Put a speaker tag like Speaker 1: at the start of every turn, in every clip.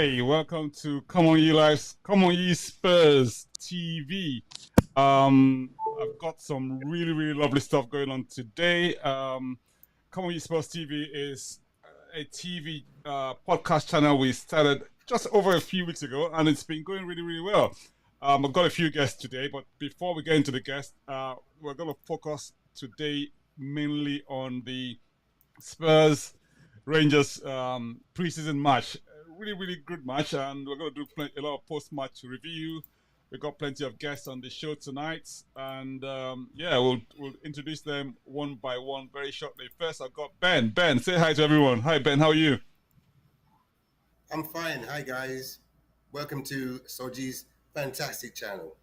Speaker 1: Hey, welcome to Come on Ye Spurs TV. I've got some really lovely stuff going on today. Come on Ye Spurs TV is a TV podcast channel we started just over a few weeks ago, and it's been going really well. I've got a few guests today, but before we get into the guests, we're going to focus today mainly on the Spurs Rangers preseason match. Really good match, and we're going to do a lot of post-match review. We've got plenty of guests on the show tonight, and we'll introduce them one by one very shortly. First, I've got Ben. Ben, say hi to everyone. Hi, Ben. How are you?
Speaker 2: I'm fine. Hi, guys. Welcome to Soji's fantastic channel.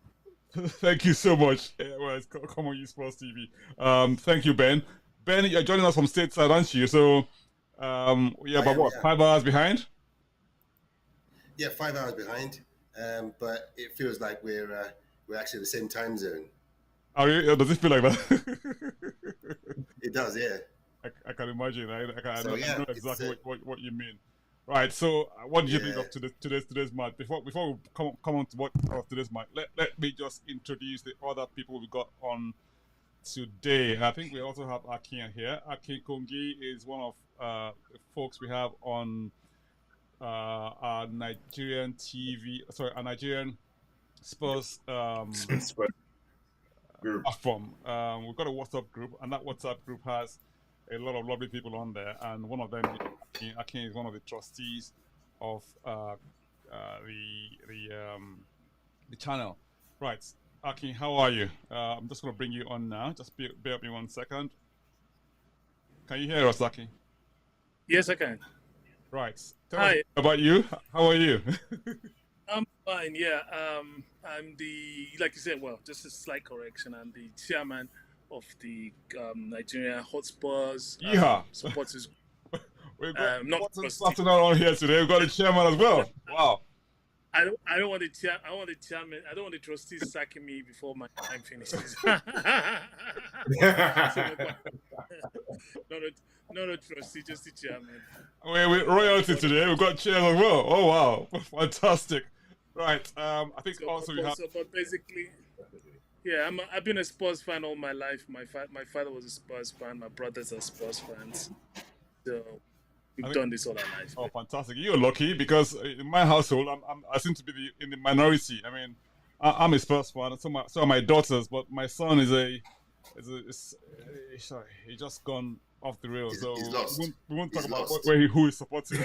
Speaker 1: Thank you so much. It's Come on, Sports TV. Thank you, Ben. Ben, you're joining us from stateside, aren't you? So, about what, 5 hours behind?
Speaker 2: Yeah, 5 hours behind. But it feels like we're actually the same time zone.
Speaker 1: Does it feel like that?
Speaker 2: It does, yeah.
Speaker 1: I can imagine. I know exactly what you mean. Right. So, what did you think of today's match? Before we come on to what of today's match, let me just introduce the other people we got on today. I think we also have Akin here. Akin Kongi is one of the folks we have on our Nigerian TV. Sorry, our Nigerian Spurs
Speaker 3: group
Speaker 1: platform. We've got a WhatsApp group, and that WhatsApp group has a lot of lovely people on there, and one of them, Akin, is one of the trustees of the channel. Right, Akin, how are you? I'm just going to bring you on now. Just bear with me 1 second. Can you hear us, Akin?
Speaker 4: Yes, I can.
Speaker 1: Right. Tell us about you. How are you?
Speaker 4: I'm fine. Yeah. I'm like you said. Well, just a slight correction. I'm the chairman of the Nigerian Hotspurs supporters.
Speaker 1: We've got starting out on here today. We've got the chairman as well. Wow.
Speaker 4: I don't want the chairman. I don't want the trustees sacking me before my time finishes. Not a trustee, just the chairman.
Speaker 1: We're royalty today. We've got chairs as well. Oh wow, fantastic! Right. I think also we have.
Speaker 4: But basically, yeah, I've been a Spurs fan all my life. My father was a Spurs fan. My brothers are Spurs fans. So we've done this all our life.
Speaker 1: Oh, fantastic! You're lucky because in my household, I seem to be in the minority. I mean, I'm a Spurs fan. So are my daughters, but my son sorry, he's just gone off the rails. So we won't talk about who is supporting.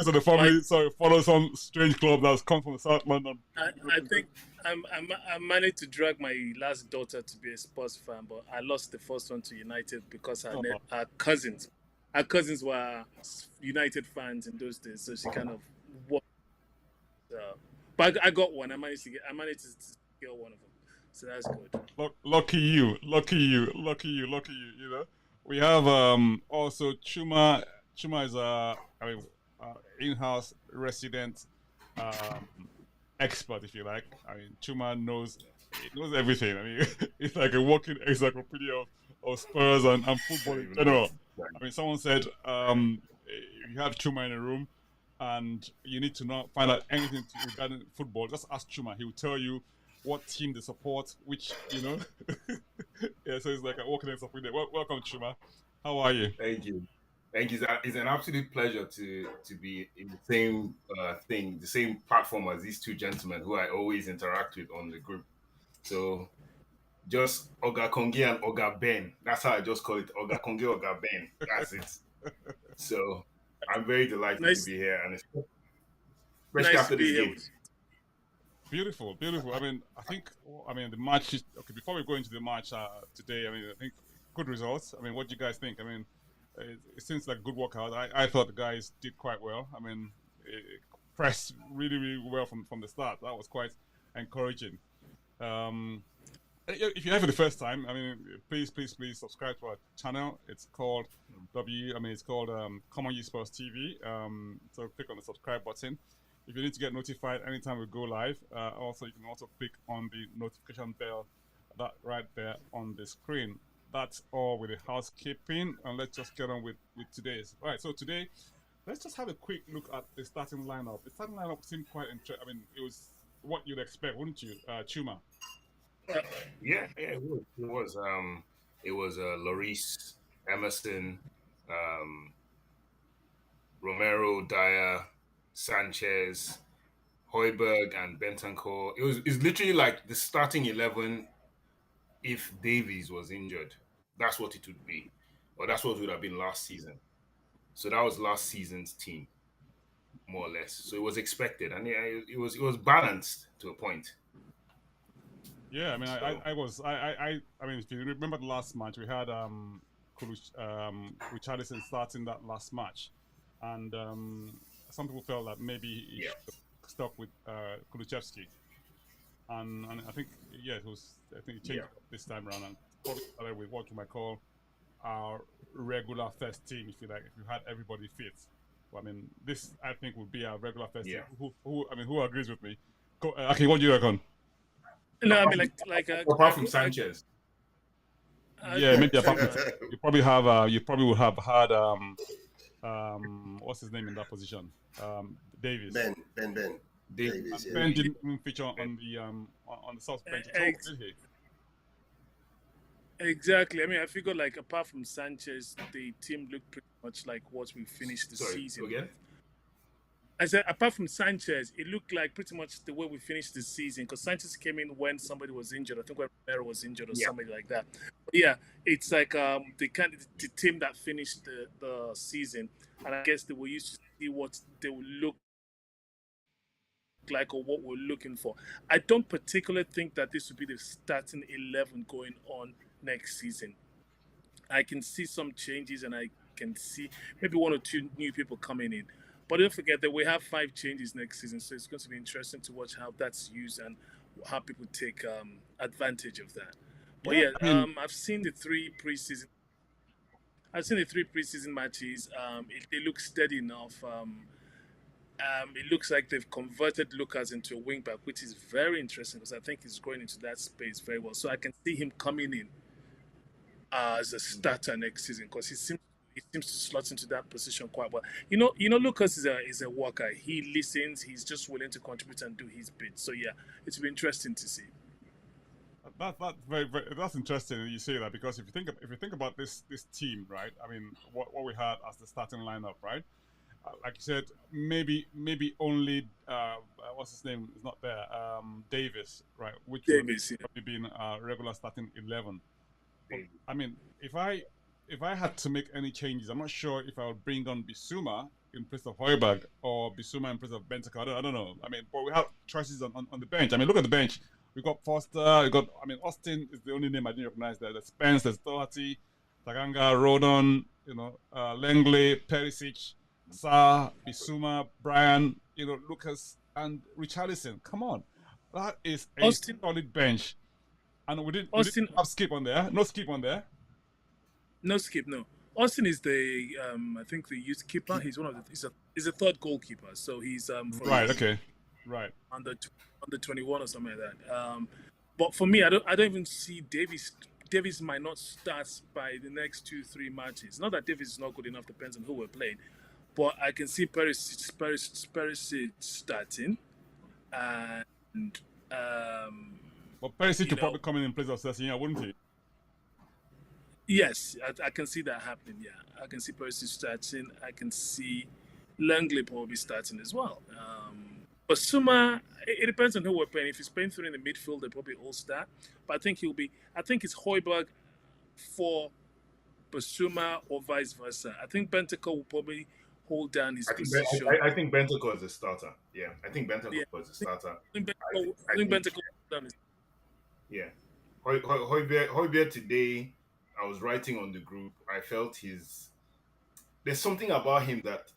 Speaker 1: So the family follow some strange club that's come from South London.
Speaker 4: I think I managed to drag my last daughter to be a Spurs fan, but I lost the first one to United because our cousins were United fans in those days, so she kind of won. But I got one. I managed to get one of them. So that's good.
Speaker 1: Lucky you. You know, we have also Chuma. Chuma is in-house resident expert, if you like. I mean, Chuma knows everything. I mean, it's like a walking encyclopedia of Spurs and football in general. I mean, someone said you have Chuma in a room and you need to not find out anything regarding football. Just ask Chuma. He will tell you what team they support, which, you know. Yeah, so it's like a walking encyclopedia. Welcome, Chuma. How are you?
Speaker 3: Thank you. It's an absolute pleasure to be in the same the same platform as these two gentlemen who I always interact with on the group. So just Oga Kongi and Oga Ben. That's how I just call it. Oga Kongi, Oga Ben. That's it. So I'm very delighted to be here, and especially after this game.
Speaker 1: Beautiful. I mean, the match is okay. Before we go into the match today, I think good results. I mean, what do you guys think? I mean, it seems like a good workout. I thought the guys did quite well. I mean, it pressed really well from the start. That was quite encouraging. If you're here for the first time, I mean, please subscribe to our channel. It's called Come on Spurs TV. So click on the subscribe button. If you need to get notified anytime we go live, also you can also click on the notification bell that right there on the screen. that's all with the housekeeping, and let's just get on with today's. All right, so today, let's just have a quick look at the starting lineup. The starting lineup seemed quite interesting. I mean, it was what you'd expect, wouldn't you, Chuma?
Speaker 3: Yeah, it was. It was Lloris, Emerson, um, Romero, Dyer, Sanchez, Hoiberg, and Bentancur. It's literally like the starting 11 if Davies was injured. That's what it would be, or that's what it would have been last season. So that was last season's team, more or less. So it was expected, and yeah, it was balanced to a point.
Speaker 1: Yeah, I mean,
Speaker 3: So
Speaker 1: I mean, if you remember the last match, we had Richarlison starting that last match, and some people felt that maybe he
Speaker 3: yeah,
Speaker 1: should have stuck with Kulusevski, and I think yeah, it was. I think he changed
Speaker 3: yeah,
Speaker 1: it up this time around and probably started with what you might call our regular first team, if you like, if you had everybody fit. Well, I mean, this I think would be our regular first team.
Speaker 3: yeah.
Speaker 1: I mean, who agrees with me? Okay, what do you reckon?
Speaker 4: No, I
Speaker 3: Apart
Speaker 4: mean
Speaker 3: from,
Speaker 4: like
Speaker 3: apart from Sanchez,
Speaker 4: I
Speaker 1: Yeah,
Speaker 4: agree with
Speaker 1: maybe apart from
Speaker 4: Chuma.
Speaker 1: you probably would have had what's his name in that position? Davis.
Speaker 2: Ben
Speaker 3: they
Speaker 2: Davies. Yeah.
Speaker 1: Ben didn't even feature on the South bench at all,
Speaker 4: Ex-
Speaker 1: did he?
Speaker 4: Exactly. I mean, I figure like apart from Sanchez, the team looked pretty much like what we finished the
Speaker 3: sorry
Speaker 4: season.
Speaker 3: again.
Speaker 4: I said apart from Sanchez, it looked like pretty much the way we finished the season because Sanchez came in when somebody was injured. I think when Romero was injured or
Speaker 3: Yeah,
Speaker 4: somebody like that. But yeah, it's like the team that finished the season, and I guess they were used to see what they would look like or what we're looking for. I don't particularly think that this would be the starting 11 going on next season. I can see some changes and I can see maybe one or two new people coming in. But don't forget that we have 5 changes next season, so it's going to be interesting to watch how that's used and how people take advantage of that. But
Speaker 1: Yeah,
Speaker 4: yeah,
Speaker 1: I mean,
Speaker 4: I've seen the 3 preseason matches. They look steady enough. It looks like they've converted Lucas into a wing back, which is very interesting because I think he's going into that space very well. So I can see him coming in as a starter next season because he seems to slot into that position quite well. Lucas is a worker. He listens. He's just willing to contribute and do his bit. So yeah, it'll be interesting to see.
Speaker 1: that's very that's interesting that you say that because if you think about this team, right? I mean, what we had as the starting lineup, right? Like you said, maybe only what's his name is not there, Davis, right? Which would
Speaker 4: Davis, yeah.
Speaker 1: probably been regular starting 11. But, I mean, if I had to make any changes, I'm not sure if I would bring on Bisuma in place of Hoiberg or Bisuma in place of Bentancur. I don't know. I mean, but we have choices on the bench. I mean, look at the bench. We got Foster. We got. I mean, Austin is the only name I didn't recognize there. There's Spence. There's Doherty, Taganga, Rodon. Langley, Perisic, Sa, Bisuma, Brian. Lucas and Richarlison. Come on, that is a
Speaker 4: Austin,
Speaker 1: solid bench. And we didn't
Speaker 4: Austin,
Speaker 1: have Skip on there. No Skip on there.
Speaker 4: no Skip, no. Austin is the I think the youth keeper. He's one of the he's a third goalkeeper. So he's from
Speaker 1: Right. Okay. Right.
Speaker 4: under 21 or something like that. But for me, I don't even see Davis. Davis might not start by the next 2-3 matches. Not that Davis is not good enough. Depends on who we're playing. But I can see Perisic starting, and
Speaker 1: But Perisic
Speaker 4: you
Speaker 1: could
Speaker 4: know,
Speaker 1: probably come in place of Sessignon, wouldn't he?
Speaker 4: yes, I can see that happening. Yeah, I can see Perisic starting. I can see Langley probably starting as well. But Suma, it depends on who we're playing. If he's playing through in the midfield, they probably all start. But I think he'll be. I think it's Hoiberg for Basuma or vice versa. I think Bentancur will probably hold down his position.
Speaker 3: I think Bentancur is the starter. Yeah, I think Bentancur
Speaker 4: Yeah,
Speaker 3: is the starter.
Speaker 4: I think
Speaker 3: I think
Speaker 4: Bentancur will hold down his.
Speaker 3: yeah. Hoybier today, I was writing on the group. I felt there's something about him that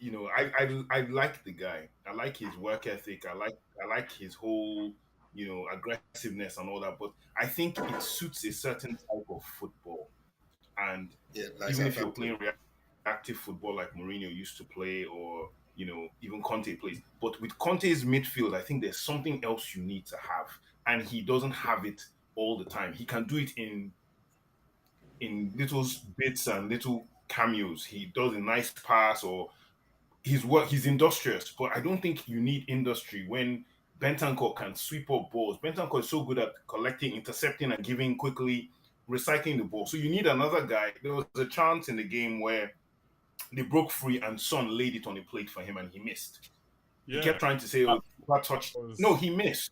Speaker 3: I like the guy. I like his work ethic. I like his whole aggressiveness and all that. But I think it suits a certain type of football. And
Speaker 2: Yeah, like
Speaker 3: even if you're
Speaker 2: Southampton.
Speaker 3: playing reactive football like Mourinho used to play, or even Conte plays, but with Conte's midfield, I think there's something else you need to have, and he doesn't have it all the time. He can do it in little bits and little cameos. He does a nice pass or he's industrious, but I don't think you need industry when Bentancur can sweep up balls. Bentancur is so good at collecting, intercepting, and giving quickly, recycling the ball. So you need another guy. There was a chance in the game where they broke free and Son laid it on the plate for him and he missed. He kept trying to say, "Oh, that touched." No, he missed.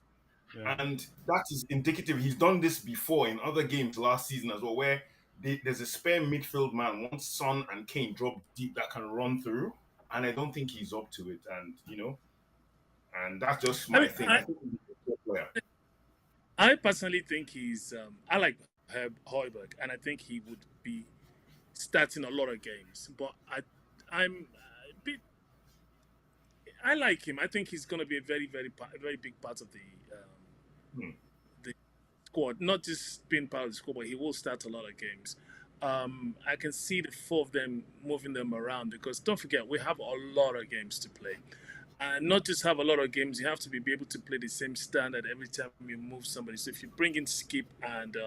Speaker 1: Yeah.
Speaker 3: And that is indicative. He's done this before in other games last season as well, where there's a spare midfield man. Once Son and Kane drop deep that can run through, and I don't think he's up to it. And and that's just my thing. I think he's a good player.
Speaker 4: I personally think he's. I like Højbjerg, and I think he would be starting a lot of games. But I like him. I think he's going to be a very big part of the squad. Not just being part of the squad, but he will start a lot of games. I can see the four of them moving them around because don't forget we have a lot of games to play, and not just have a lot of games. You have to be able to play the same standard every time you move somebody. So if you bring in Skip and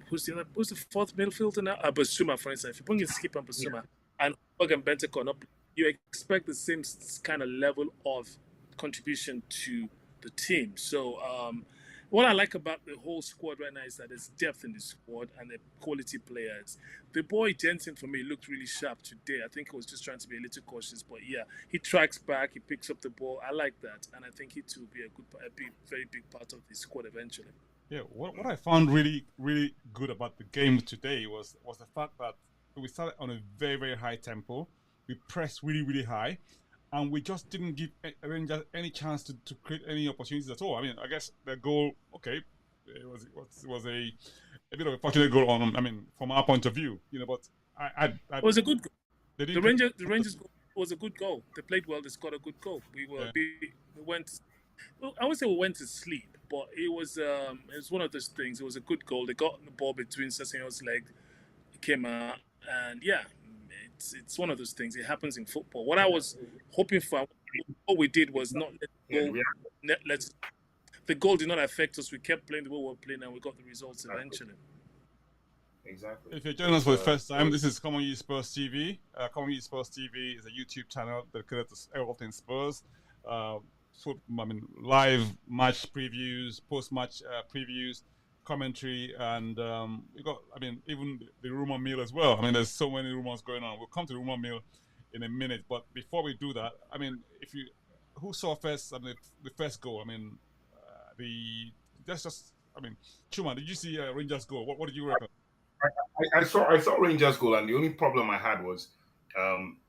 Speaker 4: who's the fourth midfielder now? Basuma, for instance. If you bring in Skip and Basuma and Bentancur, you expect the same kind of level of contribution to the team. So what I like about the whole squad right now is that there's depth in the squad and the quality players. The boy Jensen, for me, looked really sharp today. I think he was just trying to be a little cautious, but yeah, he tracks back, he picks up the ball. I like that, and I think he too will be very big part of the squad eventually.
Speaker 1: Yeah, what I found really good about the game today was the fact that we started on a very high tempo. We pressed really high, and we just didn't give Rangers any chance to create any opportunities at all. I mean, I guess the goal, okay, it was a bit of a fortunate goal from our point of view, but
Speaker 4: it was a good goal. The Rangers goal was a good goal. They played well. They scored a good goal. We went. Well, I would say we went to sleep, but it was one of those things. It was a good goal. They got the ball between Sessegnon's legs, it came out, and yeah. It's one of those things. It happens in football. What I was hoping for, what we did was not the goal did not affect us. We kept playing the way we were playing, and we got the results eventually.
Speaker 3: Exactly.
Speaker 1: If you're joining us for the first time, this is Common E Spurs TV. Common E Spurs TV is a YouTube channel dedicated to everything Spurs. Live match previews, post-match previews, commentary, and we got even the rumor mill as well. There's so many rumors going on. We'll come to the rumor mill in a minute, but before we do that, who saw first the first goal? Chuma, did you see Rangers goal? What did you reckon?
Speaker 3: I saw Rangers goal, and the only problem I had was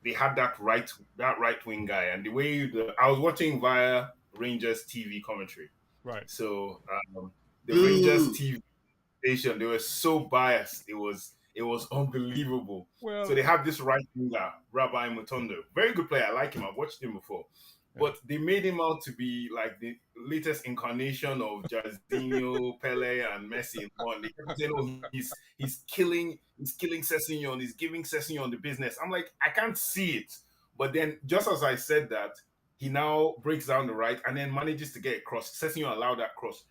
Speaker 3: they had that right wing guy, and the way I was watching via Rangers TV commentary,
Speaker 1: right?
Speaker 3: So the Rangers TV station, they were so biased. It was unbelievable.
Speaker 1: Well,
Speaker 3: so they have this right winger, Rabbi Mutondo, very good player. I like him. I've watched him before. But they made him out to be like the latest incarnation of Jairzinho, Pele, and Messi. They kept saying, "Oh, he's killing Sessignon. He's giving Sessignon the business." I'm like, I can't see it. But then, just as I said that, he now breaks down the right and then manages to get a cross. Sessignon allowed that cross.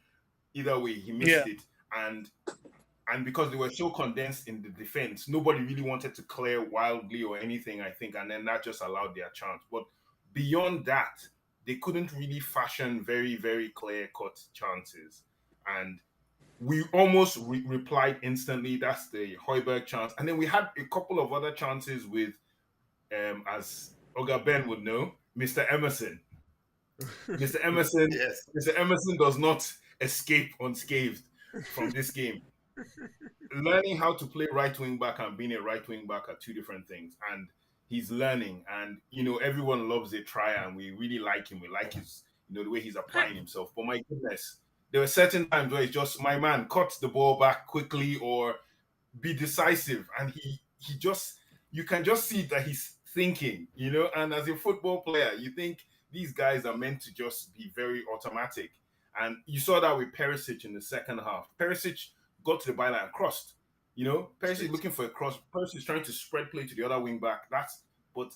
Speaker 3: Either way, he missed it, and because they were so condensed in the defense, nobody really wanted to clear wildly or anything. I think, and then that just allowed their chance. But beyond that, they couldn't really fashion very, very clear-cut chances. And we almost replied instantly. That's the Højbjerg chance. And then we had a couple of other chances with, as Oga Ben would know, Mr. Emerson. Mr. Emerson, yes. Mr. Emerson does not escape unscathed from this game. Learning how to play right wing back and being a right wing back are two different things. And he's learning, and everyone loves a try, and we really like him. We like his, the way he's applying himself. But my goodness, there were certain times where it's just, my man, cut the ball back quickly or be decisive, and he just, you can just see that he's thinking, And as a football player, you think these guys are meant to just be very automatic, and you saw that with Perisic in the second half. Perisic got to the byline and crossed. Perisic looking for a cross. Perisic trying to spread play to the other wing back. But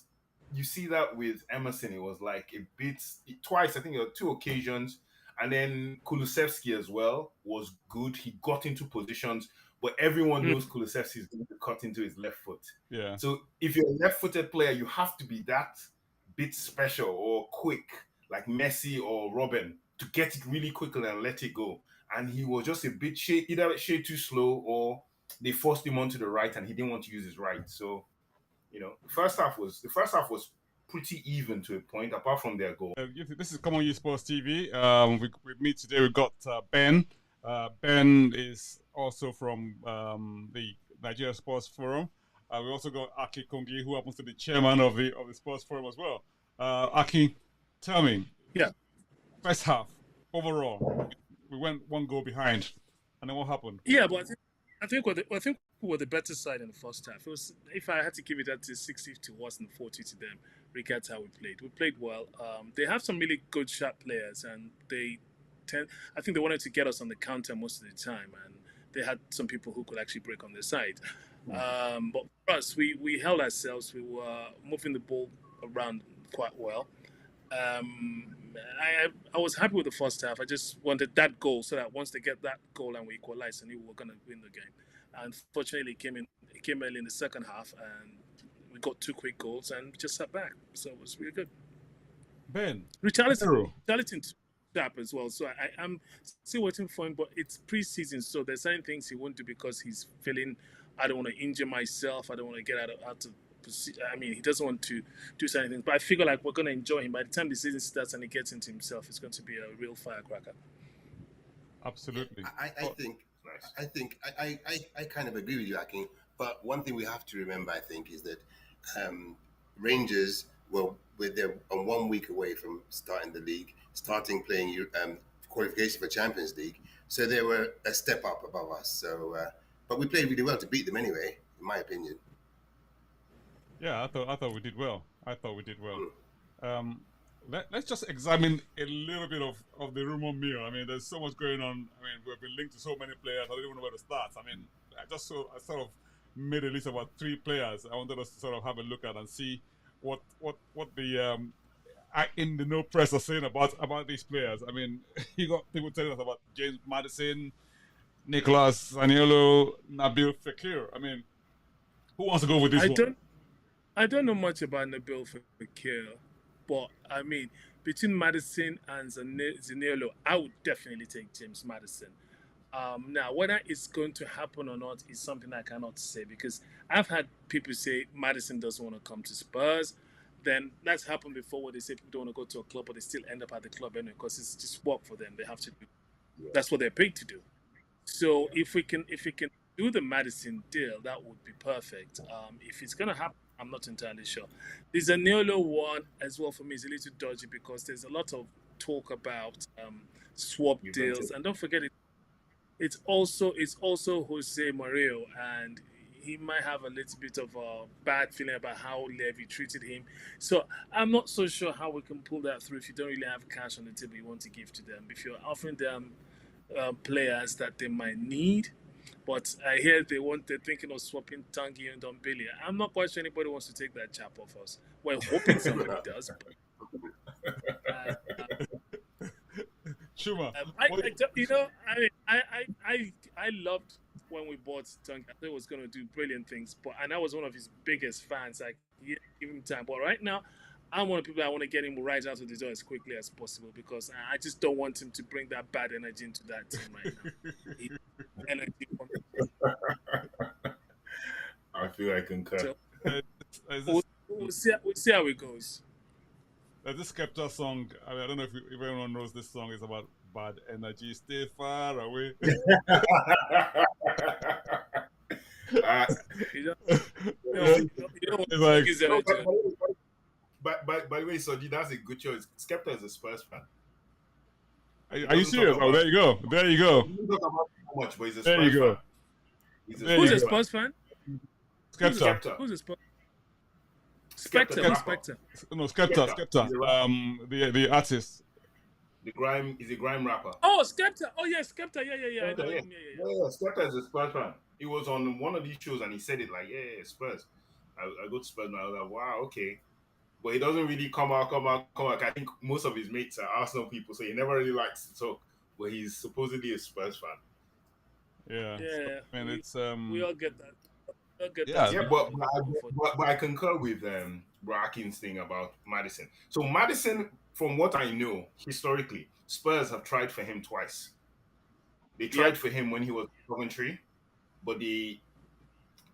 Speaker 3: you see that with Emerson, it was like a bit twice. I think there were two occasions, and then Kulusevski as well was good. He got into positions, but everyone knows Kulusevski is going to cut into his left foot.
Speaker 1: Yeah.
Speaker 3: So if you're a left-footed player, you have to be that bit special or quick, like Messi or Robin, to get it really quickly and let it go. And he was just a bit either shade too slow, or they forced him onto the right and he didn't want to use his right. So, the first half was pretty even to a point, apart from their goal.
Speaker 1: This is Come On You Sports TV. With me today, we've got Ben. Ben is also from the Nigeria Sports Forum. We also got Aki Kongi, who happens to be chairman of the Sports Forum as well. Aki, tell me.
Speaker 4: Yeah.
Speaker 1: First half, overall, we went one goal behind, and then what happened?
Speaker 4: Yeah, but I think we were the better side in the first half. It was, if I had to give it that to 60 to us and 40 to them, regards how we played. We played well. They have some really good sharp players, and I think they wanted to get us on the counter most of the time, and they had some people who could actually break on their side. But for us, we held ourselves. We were moving the ball around quite well. I was happy with the first half. I just wanted that goal so that once they get that goal and we equalize, I knew we were going to win the game. Unfortunately, it came early in the second half, and we got 2 quick goals and just sat back. So it was really good.
Speaker 1: Ben,
Speaker 4: Richarlison sharp as well. So I'm still waiting for him, but it's pre-season, so there's certain things he won't do because he's feeling, I don't want to injure myself. I don't want to get out of. I mean, he doesn't want to do certain things, but I figure like we're going to enjoy him. By the time the season starts and he gets into himself, it's going to be a real firecracker.
Speaker 1: Absolutely.
Speaker 2: I think I kind of agree with you, Akin. But one thing we have to remember, I think, is that Rangers they're 1 week away from starting the league, playing qualification for Champions League. So they were a step up above us. So, but we played really well to beat them anyway, in my opinion.
Speaker 1: Yeah, I thought we did well. Let's just examine a little bit of the rumor mill. I mean, there's so much going on. I mean, we've been linked to so many players. I don't even know where to start. I mean, I sort of made a list of about 3 players. I wanted us to sort of have a look at and see what the in the no press are saying about these players. I mean, you got people telling us about James Maddison, Nicolas Zaniolo, Nabil Fekir. I mean, who wants to go with this one?
Speaker 4: I don't know much about Nabil Fekir, but I mean, between Maddison and Zaniolo, I would definitely take James Maddison. Now, whether it's going to happen or not is something I cannot say, because I've had people say Maddison doesn't want to come to Spurs. Then that's happened before, where they say people don't want to go to a club, but they still end up at the club anyway because it's just work for them. They have to do. Yeah. That's what they're paid to do. So if we can do the Maddison deal, that would be perfect. If it's going to happen, I'm not entirely sure. The Zaniolo one as well for me is a little dodgy because there's a lot of talk about swap deals, and don't forget it's also Jose Mourinho, and he might have a little bit of a bad feeling about how Levy treated him. So I'm not so sure how we can pull that through if you don't really have cash on the table you want to give to them. If you're offering them players that they might need. But I hear they're thinking of swapping Tanguy and Dombele. I'm not quite sure anybody wants to take that chap off us. We're hoping somebody does.
Speaker 1: Schumer.
Speaker 4: I loved when we bought Tanguy. I thought he was going to do brilliant things, and I was one of his biggest fans. Like, give him time. But right now, I'm one of the people that want to get him right out of the door as quickly as possible because I just don't want him to bring that bad energy into that team right now.
Speaker 3: I feel I concur.
Speaker 4: So, we'll see how it goes.
Speaker 1: This Skepta song, I mean, I don't know if everyone knows this song is about bad energy. Stay far away.
Speaker 3: By the way, Soji, that's a good choice. Skepta is a Spurs fan.
Speaker 1: Are you serious? Oh, there you go. There you go.
Speaker 3: He doesn't talk about how much, but he's a Spurs
Speaker 1: there you go.
Speaker 3: fan.
Speaker 4: Who's a Spurs fan?
Speaker 1: Skepta.
Speaker 4: Who's a Spurs? Spectre.
Speaker 1: No, Skepta. The artist.
Speaker 3: He's a grime rapper.
Speaker 4: Oh, Skepta. Oh, yeah, Skepta. Yeah.
Speaker 3: Skepta is a Spurs fan. He was on one of these shows and he said it like, yeah, Spurs. I go to Spurs now. I was like, wow, okay. But he doesn't really come out. I think most of his mates are Arsenal people, so he never really likes to talk. But he's supposedly a Spurs fan.
Speaker 1: Yeah.
Speaker 4: Yeah,
Speaker 1: I mean, it's
Speaker 4: we all get that. We all get
Speaker 1: yeah.
Speaker 4: that.
Speaker 3: Yeah, but I concur with Brakin's thing about Madison. So Madison, from what I know historically, Spurs have tried for him twice. They
Speaker 4: Yep.
Speaker 3: tried for him when he was in Coventry, but the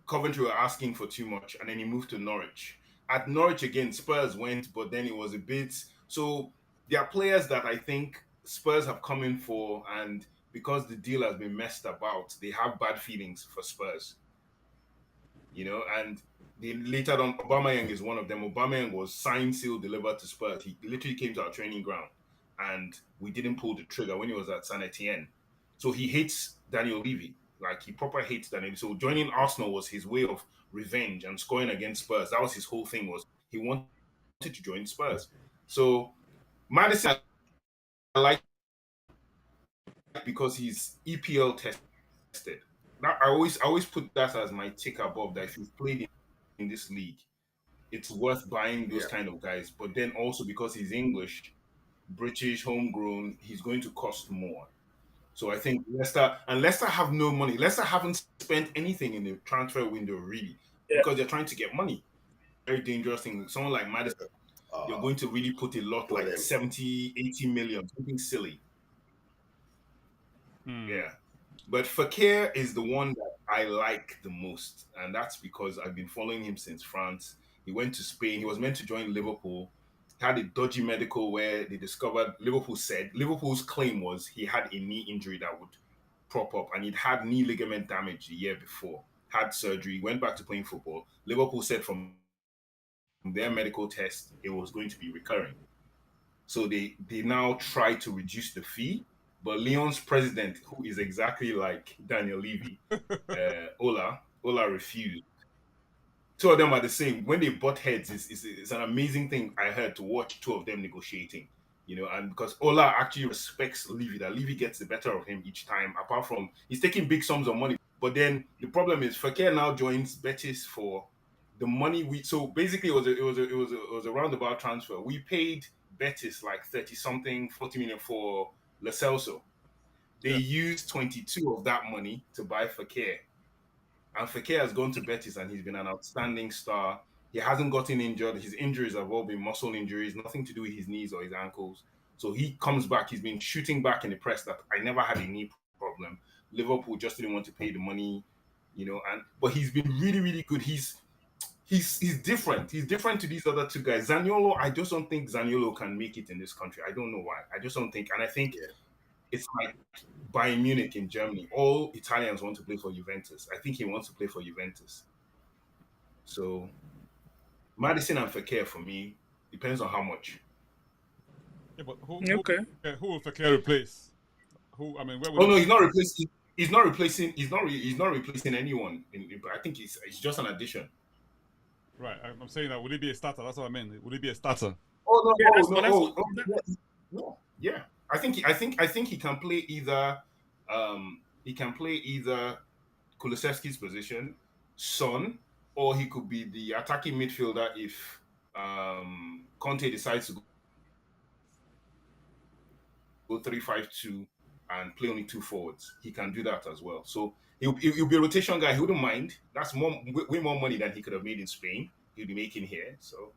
Speaker 3: Coventry were asking for too much, and then he moved to Norwich. At Norwich again, Spurs went, but then it was a bit. So there are players that I think Spurs have come in for, and because the deal has been messed about, they have bad feelings for Spurs. And they later on, Aubameyang is one of them. Aubameyang was signed, sealed, delivered to Spurs. He literally came to our training ground, and we didn't pull the trigger when he was at San Etienne. So he hates Daniel Levy. Like, he proper hates Daniel. So joining Arsenal was his way of revenge and scoring against Spurs. That was his whole thing, was he wanted to join Spurs. So Madison, I like because he's EPL tested. Now, I always put that as my tick above, that if you've played in this league, it's worth buying those kind of guys. But then also, because he's English, British, homegrown, he's going to cost more. So I think Leicester have no money. Leicester haven't spent anything in the transfer window, really, because they're trying to get money. Very dangerous thing. Someone like Madison, you're going to really put a lot, like 70, 80 million, something silly. Yeah. But Fekir is the one that I like the most. And that's because I've been following him since France. He went to Spain. He was meant to join Liverpool. Had a dodgy medical where they discovered, Liverpool's claim was he had a knee injury that would prop up, and he'd had knee ligament damage the year before, had surgery, went back to playing football. Liverpool said from their medical test it was going to be recurring. So they now try to reduce the fee, but Lyon's president, who is exactly like Daniel Levy, Ola refused. Two of them are the same. When they butt heads, it's an amazing thing I heard to watch two of them negotiating. And because Ola actually respects Levy, that Levy gets the better of him each time. Apart from he's taking big sums of money, but then the problem is Fekir now joins Betis for the money we. So basically, it was a roundabout transfer. We paid Betis like 30 something, 40 million for Lo Celso. They used 22 of that money to buy Fekir. And Fekir has gone to Betis and he's been an outstanding star. He hasn't gotten injured. His injuries have all been muscle injuries, nothing to do with his knees or his ankles. So he comes back. He's been shooting back in the press that I never had a knee problem. Liverpool just didn't want to pay the money, but he's been really, really good. He's different. He's different to these other two guys. Zaniolo, I just don't think Zaniolo can make it in this country. I don't know why. I just don't think. And I think it's like Bayern Munich in Germany. All Italians want to play for Juventus. I think he wants to play for Juventus. So Madison and Fekir for me depends on how much.
Speaker 1: Yeah, but who will Fekir replace? Who? I mean, where?
Speaker 3: No, he's not replacing. He's not replacing. He's not replacing anyone. I think it's just an addition.
Speaker 1: Right. I'm saying that would it be a starter? That's what I mean. Would it be a starter?
Speaker 3: No. Yeah. I think he can play either. He can play either Kulusevski's position, Son, or he could be the attacking midfielder if Conte decides to go 3-5-2 and play only two forwards. He can do that as well. So he'll be a rotation guy. He wouldn't mind. That's way more money than he could have made in Spain. He'll be making here. So.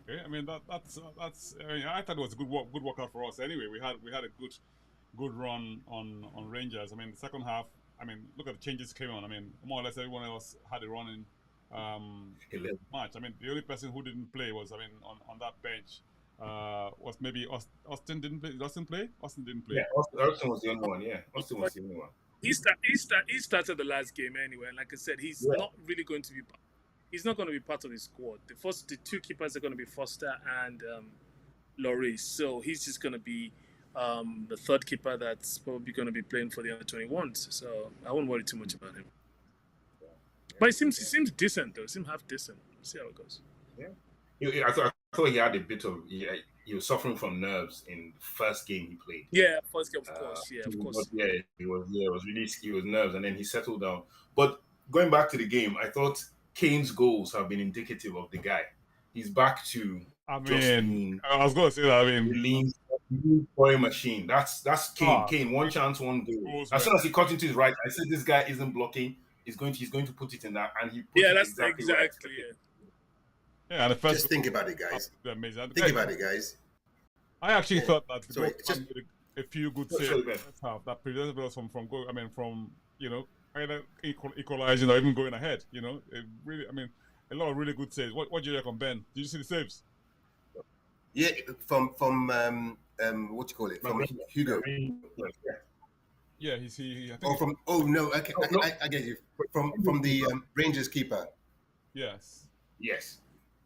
Speaker 1: Okay, I mean that's. I mean, I thought it was a good workout for us. Anyway, we had a good run on Rangers. I mean, the second half. I mean, look at the changes came on. I mean, more or less everyone else had a run in match. I mean, the only person who didn't play was, on that bench was maybe Austin didn't play. Austin didn't play.
Speaker 3: Yeah, Austin was the only one. Yeah, Austin was the only one.
Speaker 4: He started the last game anyway. And like I said, he's not really going to be. He's not going to be part of the squad. The two keepers are going to be Foster and Lloris. So he's just going to be the third keeper that's probably going to be playing for the under 21s. So I won't worry too much about him. But he seems decent though. He seems half decent. We'll see how it goes.
Speaker 3: Yeah, I thought he had a bit of. He was suffering from nerves in the first game he played.
Speaker 4: Yeah, first game, of course. Yeah, of course.
Speaker 3: It was really he was nerves, and then he settled down. But going back to the game, I thought Kane's goals have been indicative of the guy. He's back to.
Speaker 1: I was going to say that.
Speaker 3: scoring machine. That's Kane.
Speaker 1: Ah,
Speaker 3: Kane, one chance, one goal.
Speaker 1: goals,
Speaker 3: As
Speaker 1: man.
Speaker 3: soon as he cut into his right, I said this guy isn't blocking. He's going to put it in that, and he put it
Speaker 4: that's
Speaker 3: exactly where I expected.
Speaker 1: Yeah, and the first
Speaker 2: Just think about it, guys.
Speaker 1: amazing.
Speaker 2: Think about it, guys.
Speaker 1: I actually thought that the
Speaker 2: Sorry,
Speaker 1: goalkeeper made a few good saves in the first half that prevented us from going. I mean, from either equalizing or even going ahead. It really. I mean, a lot of really good saves. What do you reckon, Ben? Did you see the saves?
Speaker 2: Yeah, from what you call it? From Hugo.
Speaker 1: Yeah, he I think.
Speaker 2: Oh, from no, okay, I get you. From the Rangers keeper.
Speaker 1: Yes.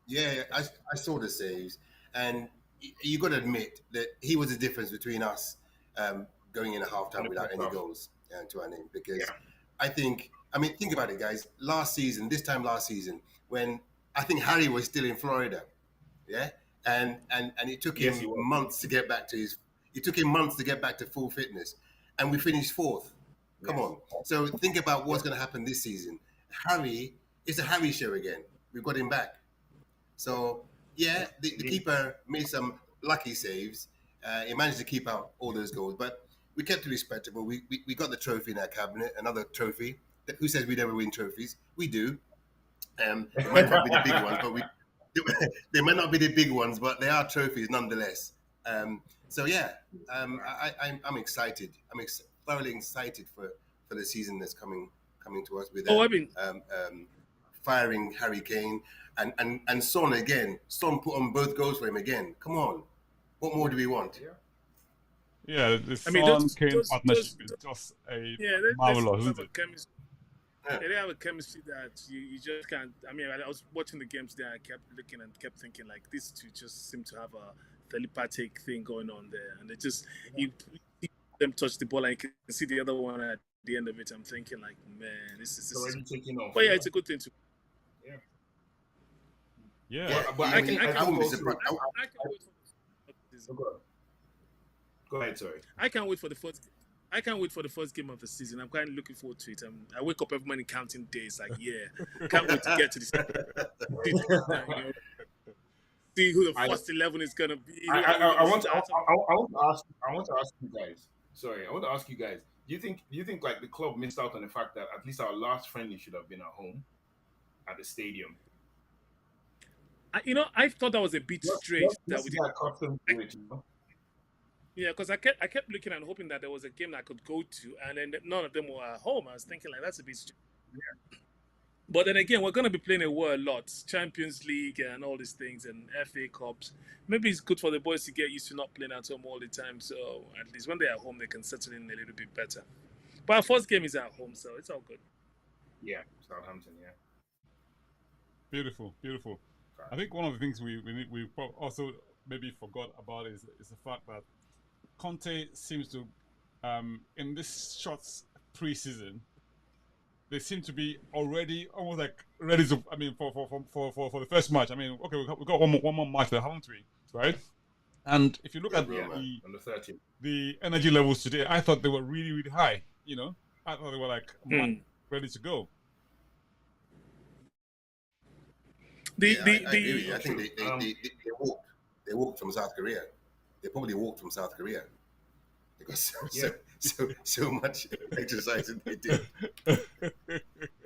Speaker 2: Yeah, I saw the saves, and you got to admit that he was the difference between us going in a halftime without any goals to our name. Because I think about it, guys. This time last season, when I think Harry was still in Florida, yeah, and it took him months to get back to full fitness, and we finished fourth. Come on. So think about what's going to happen this season. It's a Harry show again. We've got him back. So yeah, the keeper made some lucky saves. He managed to keep out all those goals, but we kept it respectable. We got the trophy in our cabinet, another trophy. Who says we never win trophies? We do. They might not be the big ones, but they might not be the big ones, but they are trophies nonetheless. So yeah, I'm excited. I'm thoroughly excited for the season that's coming to us with firing Harry Kane and Son again. Son put on both goals for him again. Come on, what more do we want?
Speaker 1: Yeah, the Son Kane partnership is just a marvelous, isn't it?
Speaker 4: They have a chemistry that you just can't. I mean, I was watching the games there. I kept looking and kept thinking like these two just seem to have a telepathic thing going on there, and you see them touch the ball and you can see the other one at the end of it. I'm thinking like, man, this is
Speaker 3: already taking off.
Speaker 4: But yeah, it's a good thing too.
Speaker 1: Yeah.
Speaker 3: But I can wait for Go ahead, sorry.
Speaker 4: I can't wait for the first game of the season. I'm kind of looking forward to it. I wake up every morning counting days. Like, can't wait to get to this. See who the first 11 is gonna be.
Speaker 3: I want to ask you guys. Sorry, I want to ask you guys. Do you think like the club missed out on the fact that at least our last friendly should have been at home, at the stadium?
Speaker 4: I thought that was a bit strange that we
Speaker 3: did.
Speaker 4: Yeah, because I kept looking and hoping that there was a game that I could go to, and then none of them were at home. I was thinking like that's a bit strange. Yeah. But then again, we're going to be playing a lot, Champions League and all these things, and FA Cups. Maybe it's good for the boys to get used to not playing at home all the time. So at least when they're at home, they can settle in a little bit better. But our first game is at home, so it's all good.
Speaker 3: Yeah, Southampton. Yeah.
Speaker 1: Beautiful. I think one of the things we also maybe forgot about is the fact that Conte seems to, in this short pre-season, they seem to be already almost like ready to. I mean, for the first match. I mean, okay, we got one more match there, haven't we? Right? And if you look at the energy levels today, I thought they were really, really high. I thought they were like ready to go.
Speaker 2: I agree with you. I think they walked from South Korea. They probably walked from South Korea because so much exercise that they did.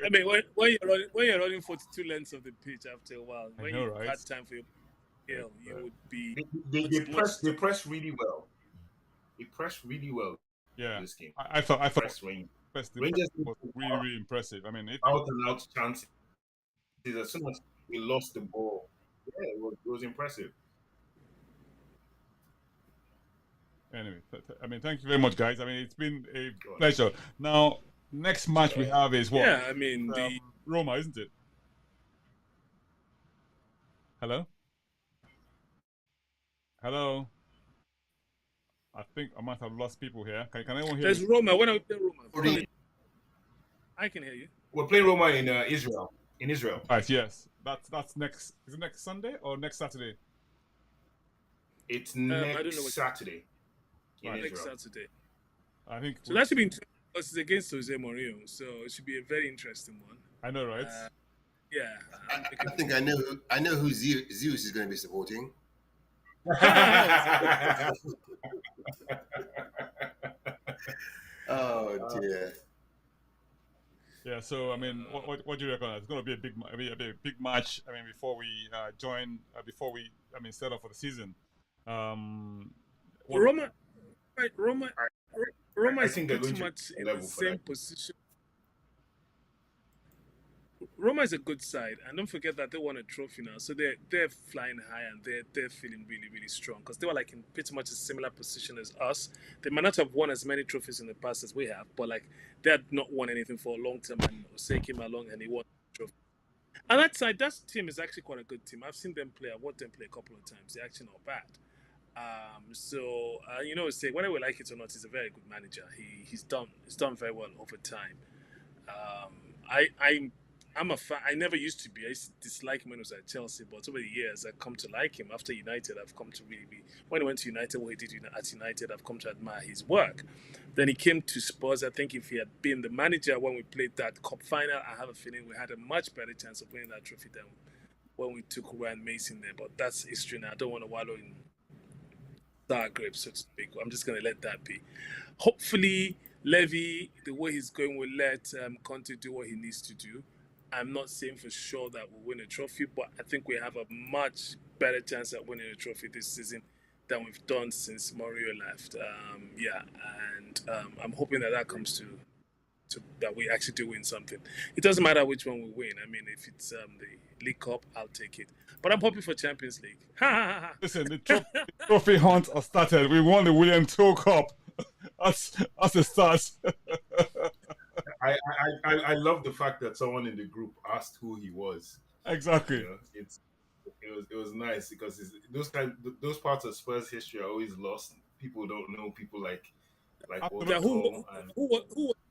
Speaker 4: I mean, when you're running 42 lengths of the pitch after a while, when you had time for you would be.
Speaker 3: They pressed really well. They pressed really well.
Speaker 1: Yeah,
Speaker 3: this game.
Speaker 1: I thought Rangers was really, really impressive. I mean,
Speaker 3: out and out chances. As soon as we lost the ball, it was impressive.
Speaker 1: Anyway, I mean, thank you very much, guys. I mean, it's been a pleasure. Now, next match we have is what?
Speaker 4: Yeah, I mean,
Speaker 1: Roma, isn't it? Hello? I think I might have lost people here. Can anyone hear
Speaker 4: There's
Speaker 1: me?
Speaker 4: Roma. When are we playing Roma? I can hear you.
Speaker 3: We're playing Roma in Israel. In Israel.
Speaker 1: Right, yes. That's next. Is it next Sunday or next Saturday?
Speaker 3: It's next Saturday.
Speaker 4: Next Saturday.
Speaker 1: I think
Speaker 4: so. That should be interesting because it's against Jose Mourinho, so it should be a very interesting one.
Speaker 1: I know, right?
Speaker 2: I think I know who Zeus is going to be supporting. Oh dear.
Speaker 1: Yeah, so I mean, what do you reckon? It's going to be a big match. I mean, before we set up for the season. What
Speaker 4: Roma, right, Roma
Speaker 3: I
Speaker 4: is
Speaker 3: think they're going
Speaker 4: pretty
Speaker 3: to be
Speaker 4: much in the
Speaker 3: level for
Speaker 4: same
Speaker 3: that.
Speaker 4: position. Roma is a good side, and don't forget that they won a trophy now, so they're flying high and they're feeling really really strong because they were like in pretty much a similar position as us. They might not have won as many trophies in the past as we have, but like they had not won anything for a long time. And Osei came along and he won the trophy. And that side, that team is actually quite a good team. I've seen them play. I've watched them play a couple of times. They're actually not bad. You know, say whether we like it or not, he's a very good manager. He's done very well over time. Um, I'm a fan. I never used to be. I used to dislike him when he was at Chelsea, but over the years, I've come to like him. After United, I've come to really be. When he went to United, what he did at United, I've come to admire his work. Then he came to Spurs. I think if he had been the manager when we played that cup final, I have a feeling we had a much better chance of winning that trophy than when we took Ryan Mason there. But that's history now. I don't want to wallow in sour grapes, so to speak. I'm just going to let that be. Hopefully, Levy, the way he's going, will let Conte do what he needs to do. I'm not saying for sure that we'll win a trophy, but I think we have a much better chance at winning a trophy this season than we've done since Mourinho left. I'm hoping that comes to that we actually do win something. It doesn't matter which one we win. I mean, if it's the League Cup, I'll take it. But I'm hoping for Champions League.
Speaker 1: Listen, the trophy hunt has started. We won the William Toe Cup. That's a start.
Speaker 3: I love the fact that someone in the group asked who he was.
Speaker 1: Exactly.
Speaker 3: You know, it was nice because those parts of Spurs history are always lost. People don't know people like Walter Tall and
Speaker 4: who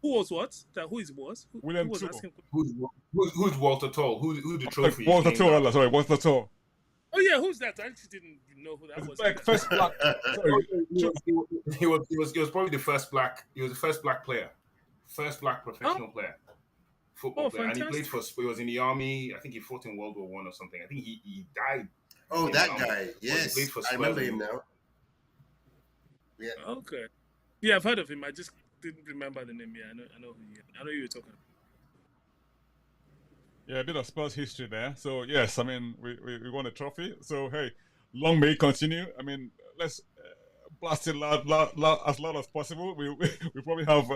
Speaker 4: was what? That who is was?
Speaker 1: William
Speaker 4: who was
Speaker 1: Toe.
Speaker 4: asking?
Speaker 3: Who's Walter Tall? Who the trophy?
Speaker 1: Walter Tall. Sorry, Walter Tall.
Speaker 4: Oh yeah, who's that? I actually didn't know who that was.
Speaker 1: Like first black. Sorry.
Speaker 3: He was probably the first black. He was the first black player, first black professional player, football player, and he played for. He was in the army. I think he fought in World War One or something. I think he died.
Speaker 2: Oh, that guy. Yes, I remember him now.
Speaker 4: Yeah. Okay. Yeah, I've heard of him. I just didn't remember the name. Yeah, I know who you were talking about.
Speaker 1: Yeah, a bit of Spurs history there. So yes, I mean we won a trophy. So hey, long may it continue. I mean, let's blast it as loud as possible. We probably have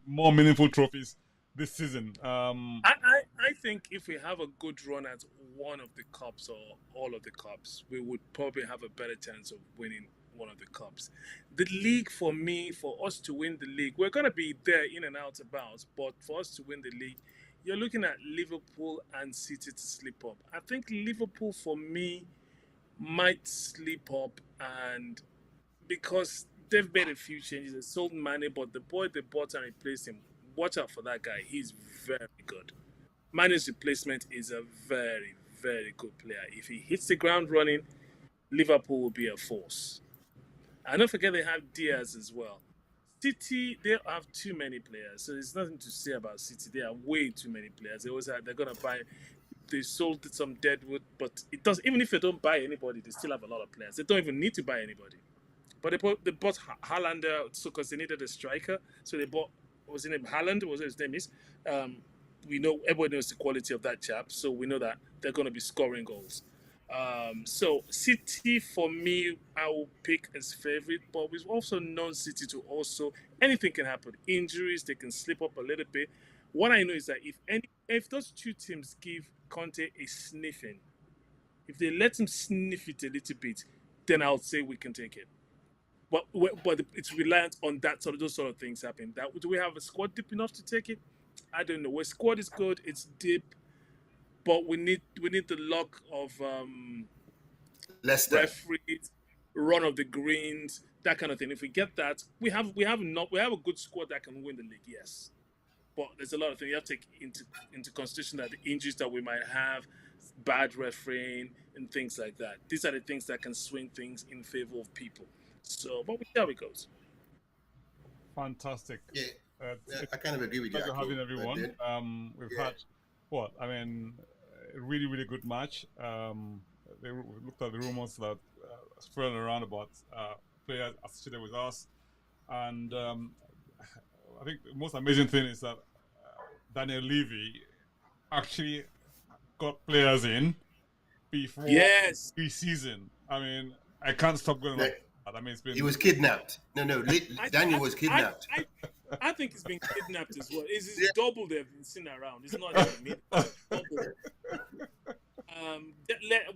Speaker 1: more meaningful trophies this season.
Speaker 4: I think if we have a good run at one of the cups or all of the cups, we would probably have a better chance of winning one of the cups. The league, for me, for us to win the league, we're going to be there in and out about, but for us to win the league, you're looking at Liverpool and City to slip up. I think Liverpool, for me, might slip up, and because they've made a few changes, they sold Mane, but the boy they bought and replaced him, watch out for that guy. He's very good. Mane's replacement is a very, very good player. If he hits the ground running, Liverpool will be a force. And don't forget they have Diaz as well. City, they have too many players, so there's nothing to say about City. They have way too many players. They're gonna buy. They sold some deadwood, but it does. Even if they don't buy anybody, they still have a lot of players. They don't even need to buy anybody. But they bought Haaland so because they needed a striker, so they bought. What was his name? Haaland? What was his name? We know everybody knows the quality of that chap, so we know that they're going to be scoring goals. So City, for me, I will pick as favorite, but we've also known City to also anything can happen. Injuries, they can slip up a little bit. What I know is that if those two teams give Conte a sniffing, if they let him sniff it a little bit, then I would say we can take it. But it's reliant on those sort of things happening. Do we have a squad deep enough to take it? I don't know. Our squad is good. It's deep. But we need the luck of referees, run of the greens, that kind of thing. If we get that, we have a good squad that can win the league. Yes, but there's a lot of things you have to take into consideration that the injuries that we might have, bad refereeing, and things like that. These are the things that can swing things in favor of people. So, but we see how it goes.
Speaker 1: Fantastic.
Speaker 2: Yeah, I kind of agree with you.
Speaker 1: Pleasure having everyone. We've had a really, really good match. They looked at the rumors that thrown around about players associated with us, and I think the most amazing thing is that Daniel Levy actually got players in before pre-season. I mean, I can't stop going on. I mean,
Speaker 2: he was kidnapped. No, Daniel was kidnapped.
Speaker 4: I think he's been kidnapped as well. It's double they've been seen around. It's not just double.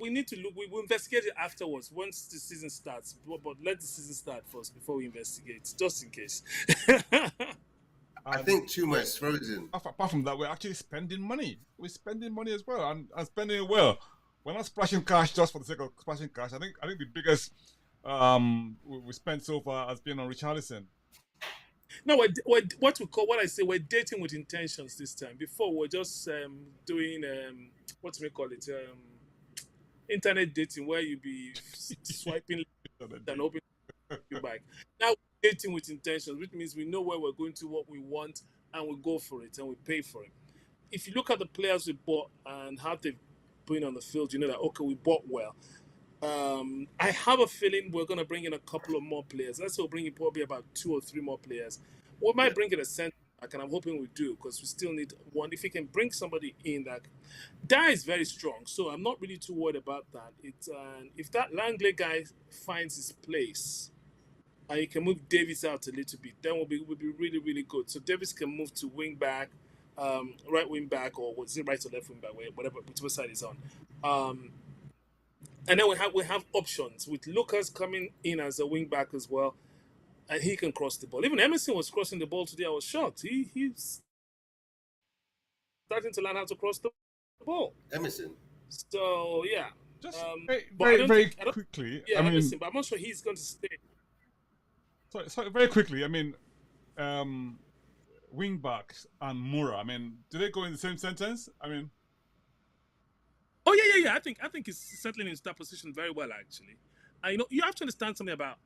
Speaker 4: We need to look. We will investigate it afterwards once the season starts. But let the season start first before we investigate, just in case.
Speaker 2: I think Chuma is frozen.
Speaker 1: Apart from that, we're actually spending money. We're spending money as well, and spending it well. We're not splashing cash just for the sake of splashing cash. I think the biggest we spent so far has been on Richarlison.
Speaker 4: No, what I say, we're dating with intentions this time. Before we're just doing what do we call it? Internet dating, where you be swiping and opening you back. Now we're dating with intentions, which means we know where we're going to, what we want, and we go for it and we pay for it. If you look at the players we bought and how they've been on the field, you know that okay, we bought well. I have a feeling we're going to bring in a couple of more players. Let's say we'll bring in probably about 2 or 3 more players. We might bring in a centre back, and I'm hoping we do because we still need one. If we can bring somebody in that is very strong, so I'm not really too worried about that. If that Langley guy finds his place and he can move Davis out a little bit, then we'll be really, really good. So Davis can move to wing back, right wing back, or was it right or left wing back, whatever, whichever side is on. And then we have options with Lucas coming in as a wing back as well, and he can cross the ball. Even Emerson was crossing the ball today. I was shocked. He's starting to learn how to cross the ball.
Speaker 2: Emerson.
Speaker 4: So yeah,
Speaker 1: just very quickly.
Speaker 4: Yeah, Emerson, but I'm not sure he's going to stay.
Speaker 1: So very quickly. I mean, wing backs and Moura. I mean, do they go in the same sentence? I mean.
Speaker 4: Oh yeah. I think he's settling into that position very well actually. You have to understand something about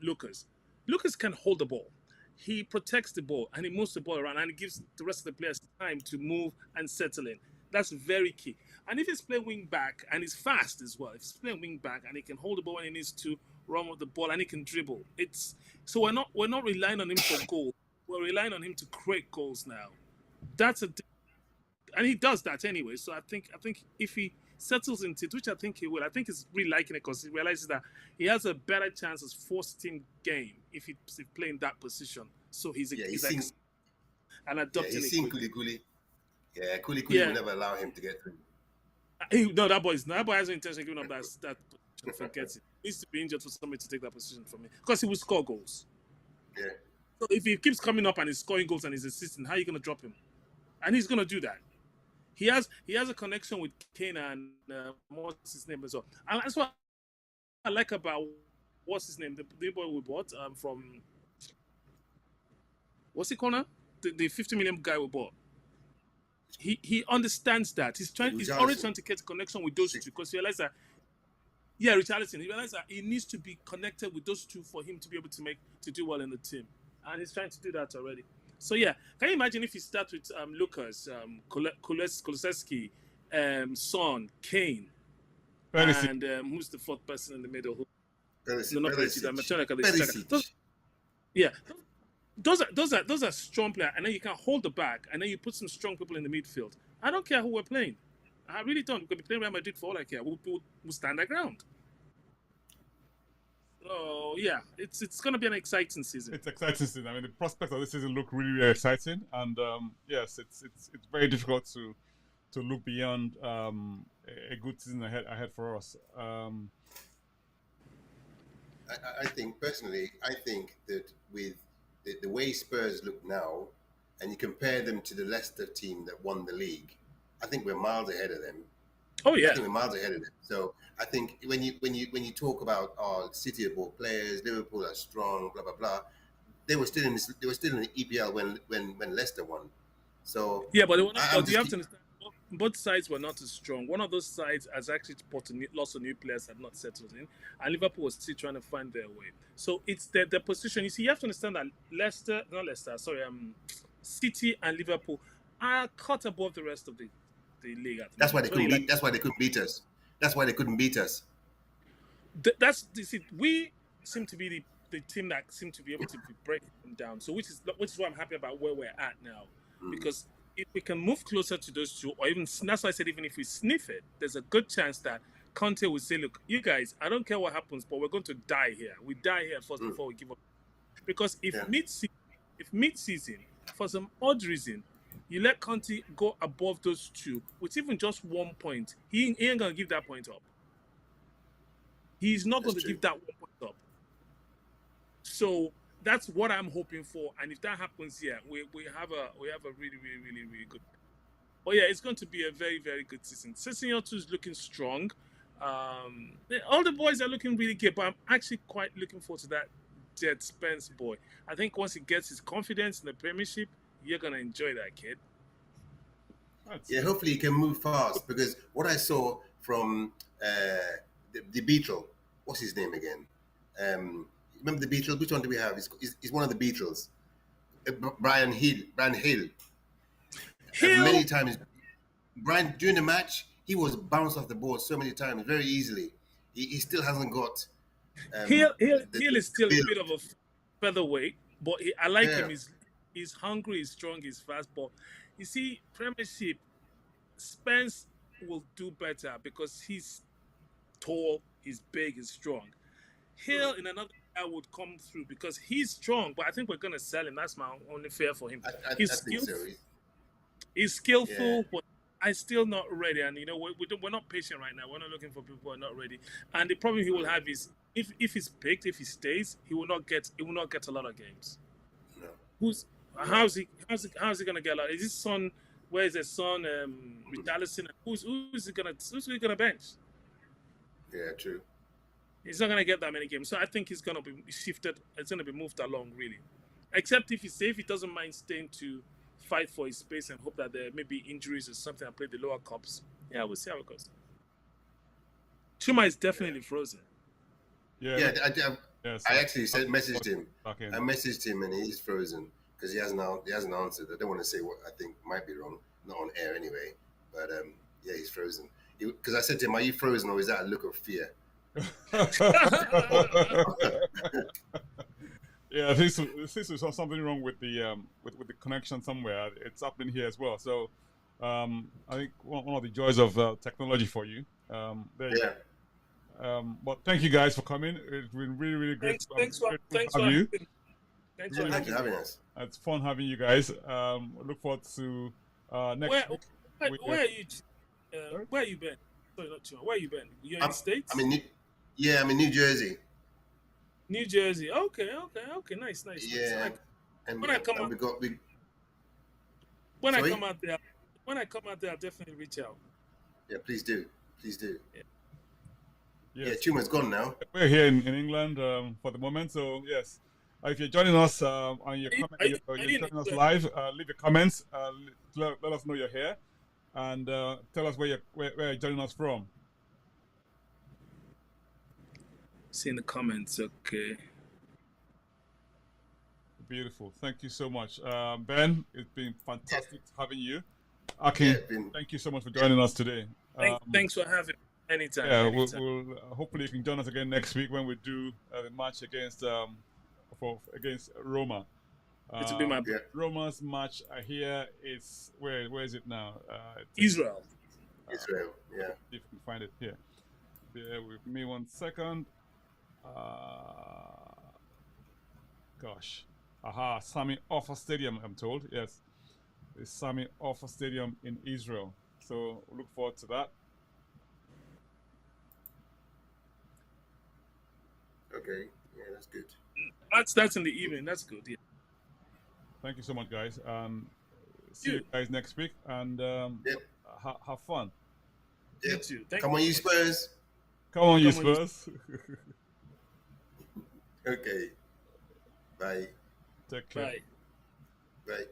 Speaker 4: Lucas. Lucas can hold the ball. He protects the ball and he moves the ball around and he gives the rest of the players time to move and settle in. That's very key. And if he's playing wing back and he's fast as well, if he's playing wing back and he can hold the ball when he needs to, run with the ball and he can dribble. So we're not relying on him for goal. We're relying on him to create goals now. And he does that anyway. So I think if he settles into it, which I think he will, I think he's really liking it because he realizes that he has a better chance as first-team game if he's playing that position. So he's adopting it.
Speaker 2: He's seen Koulibaly. Yeah, Koulibaly will never allow him to get through.
Speaker 4: That boy has no intention of giving up that position. Forget it. He needs to be injured for somebody to take that position from me because he will score goals.
Speaker 2: Yeah.
Speaker 4: So if he keeps coming up and he's scoring goals and he's assisting, how are you going to drop him? And he's going to do that. He has a connection with Kane and what's his name as well. And that's what I like about what's his name, the boy we bought from what's he called now? The 50 million guy we bought. He understands that. He's already trying to get a connection with those two because he realized that Richarlison. He realized that he needs to be connected with those two for him to be able to do well in the team. And he's trying to do that already. So yeah, can you imagine if you start with Lucas, Kulusevski, Son, Kane, and who's the fourth person in the middle? Those are strong players, and then you can hold the back, and then you put some strong people in the midfield. I don't care who we're playing. I really don't. We could be playing Real Madrid for all I care. We'll stand our ground. So yeah, it's going to be an exciting season.
Speaker 1: It's exciting season. I mean, the prospects of this season look really, really exciting, and yes, it's very difficult to look beyond a good season ahead for us.
Speaker 2: I think personally, that with the way Spurs look now, and you compare them to the Leicester team that won the league, I think we're miles ahead of them.
Speaker 4: Oh yeah,
Speaker 2: I think we're miles ahead of them. So I think when you talk about City have bought players, Liverpool are strong, blah blah blah, they were still in the EPL when Leicester won. So
Speaker 4: yeah, but they were not, you have to understand, both sides were not as strong. One of those sides has actually bought lots of new players that have not settled in, and Liverpool was still trying to find their way. So it's the position. You see, you have to understand that City and Liverpool are cut above the rest of the league.
Speaker 2: That's why they couldn't beat us. That's why they couldn't beat us.
Speaker 4: that's see, we seem to be the team that seem to be able to be breaking them down. So which is why I'm happy about where we're at now, because if we can move closer to those two, or even that's why I said even if we sniff it, there's a good chance that Conte will say, "Look, you guys, I don't care what happens, but we're going to die here. We die here first before we give up." Because if mid-season, for some odd reason, you let Conte go above those two with even just 1 point, he ain't gonna give that point up. He's not going to give that 1 point up. So that's what I'm hoping for. And if that happens, yeah, we have a really, really, really, really good. Oh yeah, it's going to be a very, very good season. Season 2 is looking strong. All the boys are looking really good, but I'm actually quite looking forward to that Jed Spence boy. I think once he gets his confidence in the Premiership, you're gonna enjoy that kid.
Speaker 2: Yeah, hopefully he can move fast, because what I saw from the Beatle, what's his name again? Remember the Beatles? Which one do we have? He's one of the Beatles. Brian Hill. Many times, Brian, during the match, he was bounced off the board so many times, very easily. He still hasn't got.
Speaker 4: Hill is still a bit of a featherweight, but I like him. He's hungry, he's strong, he's fast. But you see, Premiership, Spence will do better because he's tall, he's big, he's strong. Hill in another year would come through because he's strong, but I think we're gonna sell him. That's my only fear for him. He's skillful. So. He's skillful, but I'm still not ready. And we're not patient right now. We're not looking for people who are not ready. And the problem he will have is if he's picked, if he stays, he will not get a lot of games. No. How's he gonna get a lot? Is his son? Where is his son? Richarlison. Who's he gonna bench?
Speaker 2: Yeah, true.
Speaker 4: He's not gonna get that many games, so I think he's gonna be shifted. It's gonna be moved along, really. Except if he's safe, he doesn't mind staying to fight for his space and hope that there may be injuries or something and play the lower cups. Yeah, we'll see how it goes. Chuma is definitely frozen.
Speaker 2: I actually messaged him. Okay. I messaged him and he's frozen because he hasn't answered. I don't want to say what I think might be wrong, not on air anyway. But he's frozen. Because I said to him, "Are you frozen, or is that a look of fear?"
Speaker 1: Yeah, this is something wrong with the connection somewhere. It's happening here as well. So I think one of the joys of technology for you. But thank you guys for coming. It's been really, really great.
Speaker 4: Thanks for
Speaker 2: having us.
Speaker 1: It's fun having you guys. Look forward to next week.
Speaker 4: Where are you? Where you been? Sorry, not too. Where you been? You're in the States?
Speaker 2: I'm in New Jersey.
Speaker 4: New Jersey. Okay. Nice.
Speaker 2: Yeah.
Speaker 4: When I come out there, I'll definitely reach out.
Speaker 2: Yeah, please do.
Speaker 1: Yeah.
Speaker 2: Yes. Yeah, Chuma's gone now.
Speaker 1: We're here in England for the moment, so yes. If you're joining us on your joining us live, leave your comments. Let us know you're here, and tell us where you're joining us from.
Speaker 4: See in the comments, okay.
Speaker 1: Beautiful. Thank you so much, Ben. It's been fantastic having you. Okay, thank you so much for joining us today.
Speaker 4: Thanks for having me. Anytime.
Speaker 1: Yeah, we'll hopefully you can join us again next week when we do the match against Roma.
Speaker 4: It will be my
Speaker 1: Roma's match here is where is it now?
Speaker 4: Israel.
Speaker 2: Israel. Yeah.
Speaker 1: If you can find it here. Bear with me 1 second. Sami Ofer Stadium, I'm told. Yes, it's Sami Ofer Stadium in Israel. So we'll look forward to that.
Speaker 2: Okay, yeah, that's good.
Speaker 4: That's in the evening. That's good. Yeah.
Speaker 1: Thank you so much, guys. See you guys next week, and have fun.
Speaker 2: Yeah. Come on, you Spurs.
Speaker 1: Come on, you Spurs.
Speaker 2: Okay. Bye.
Speaker 1: Take care.
Speaker 2: Bye.